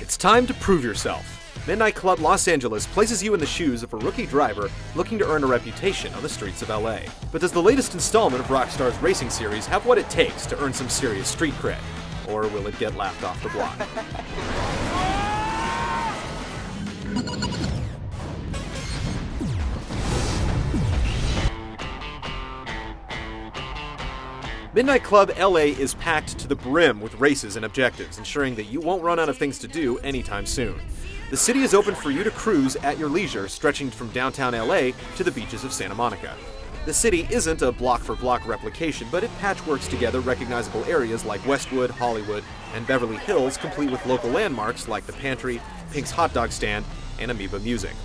It's time to prove yourself. Midnight Club Los Angeles places you in the shoes of a rookie driver looking to earn a reputation on the streets of LA. But does the latest installment of Rockstar's racing series have what it takes to earn some serious street cred? Or will it get laughed off the block? Midnight Club LA is packed to the brim with races and objectives, ensuring that you won't run out of things to do anytime soon. The city is open for you to cruise at your leisure, stretching from downtown LA to the beaches of Santa Monica. The city isn't a block-for-block replication, but it patchworks together recognizable areas like Westwood, Hollywood, and Beverly Hills, complete with local landmarks like the Pantry, Pink's Hot Dog Stand, and Amoeba Music.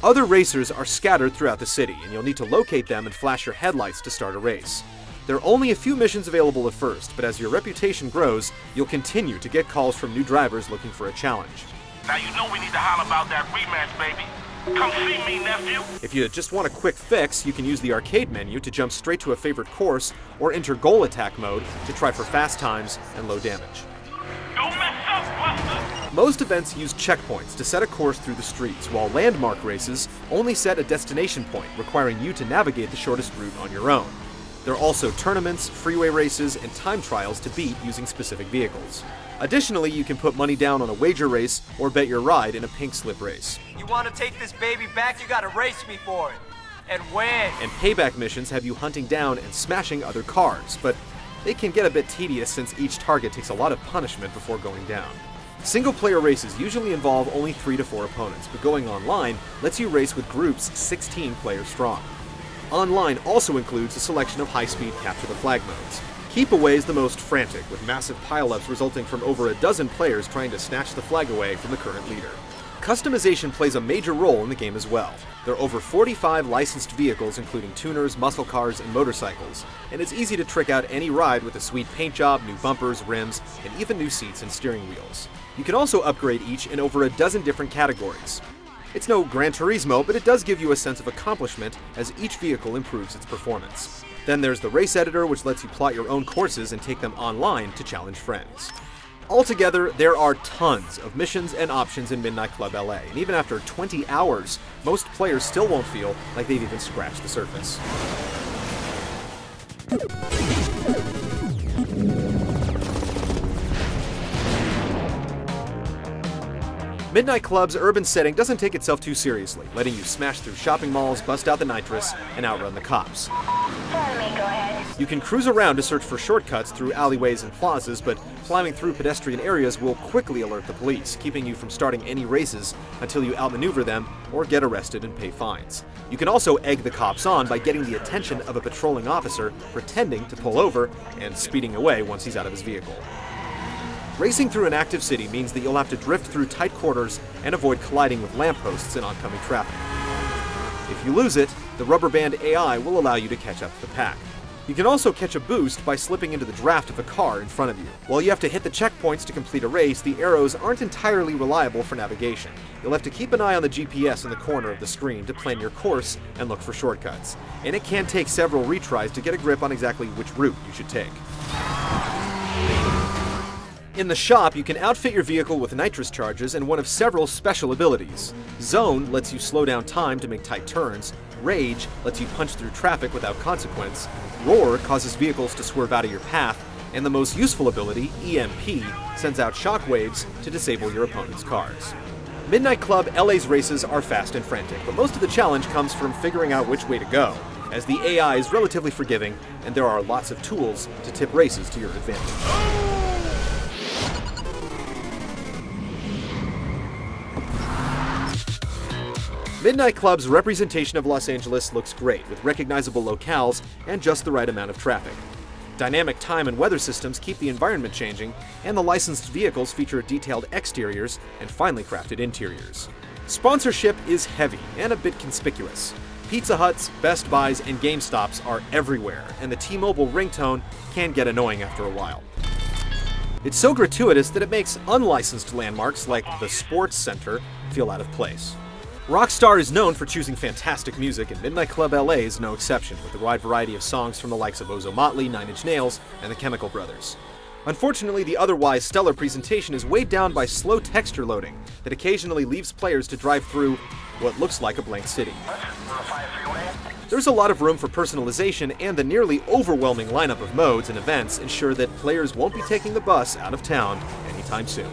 Other racers are scattered throughout the city, and you'll need to locate them and flash your headlights to start a race. There are only a few missions available at first, but as your reputation grows, you'll continue to get calls from new drivers looking for a challenge. Now you know we need to holler about that rematch, baby. Come see me, nephew. If you just want a quick fix, you can use the arcade menu to jump straight to a favorite course, or enter goal attack mode to try for fast times and low damage. Don't mess up, Buster! Most events use checkpoints to set a course through the streets, while landmark races only set a destination point, requiring you to navigate the shortest route on your own. There are also tournaments, freeway races, and time trials to beat using specific vehicles. Additionally, you can put money down on a wager race or bet your ride in a pink slip race. You want to take this baby back, you gotta race me for it. And win! And payback missions have you hunting down and smashing other cars, but they can get a bit tedious since each target takes a lot of punishment before going down. Single-player races usually involve only 3 to 4 opponents, but going online lets you race with groups 16 players strong. Online also includes a selection of high-speed capture-the-flag modes. Keep Away is the most frantic, with massive pile-ups resulting from over a dozen players trying to snatch the flag away from the current leader. Customization plays a major role in the game as well. There are over 45 licensed vehicles, including tuners, muscle cars, and motorcycles, and it's easy to trick out any ride with a sweet paint job, new bumpers, rims, and even new seats and steering wheels. You can also upgrade each in over a dozen different categories. It's no Gran Turismo, but it does give you a sense of accomplishment as each vehicle improves its performance. Then there's the race editor, which lets you plot your own courses and take them online to challenge friends. Altogether, there are tons of missions and options in Midnight Club LA, and even after 20 hours, most players still won't feel like they've even scratched the surface. Midnight Club's urban setting doesn't take itself too seriously, letting you smash through shopping malls, bust out the nitrous, and outrun the cops. You can cruise around to search for shortcuts through alleyways and plazas, but climbing through pedestrian areas will quickly alert the police, keeping you from starting any races until you outmaneuver them or get arrested and pay fines. You can also egg the cops on by getting the attention of a patrolling officer, pretending to pull over, and speeding away once he's out of his vehicle. Racing through an active city means that you'll have to drift through tight quarters and avoid colliding with lampposts in oncoming traffic. If you lose it, the rubber band AI will allow you to catch up to the pack. You can also catch a boost by slipping into the draft of a car in front of you. While you have to hit the checkpoints to complete a race, the arrows aren't entirely reliable for navigation. You'll have to keep an eye on the GPS in the corner of the screen to plan your course and look for shortcuts. And it can take several retries to get a grip on exactly which route you should take. In the shop, you can outfit your vehicle with nitrous charges and one of several special abilities. Zone lets you slow down time to make tight turns. Rage lets you punch through traffic without consequence. Roar causes vehicles to swerve out of your path. And the most useful ability, EMP, sends out shockwaves to disable your opponent's cars. Midnight Club LA's races are fast and frantic, but most of the challenge comes from figuring out which way to go, as the AI is relatively forgiving and there are lots of tools to tip races to your advantage. Midnight Club's representation of Los Angeles looks great, with recognizable locales and just the right amount of traffic. Dynamic time and weather systems keep the environment changing, and the licensed vehicles feature detailed exteriors and finely crafted interiors. Sponsorship is heavy and a bit conspicuous. Pizza Huts, Best Buys, and GameStops are everywhere, and the T-Mobile ringtone can get annoying after a while. It's so gratuitous that it makes unlicensed landmarks like the Sports Center feel out of place. Rockstar is known for choosing fantastic music, and Midnight Club LA is no exception, with a wide variety of songs from the likes of Ozo Motley, 9 Inch Nails, and the Chemical Brothers. Unfortunately, the otherwise stellar presentation is weighed down by slow texture loading that occasionally leaves players to drive through what looks like a blank city. There's a lot of room for personalization, and the nearly overwhelming lineup of modes and events ensure that players won't be taking the bus out of town anytime soon.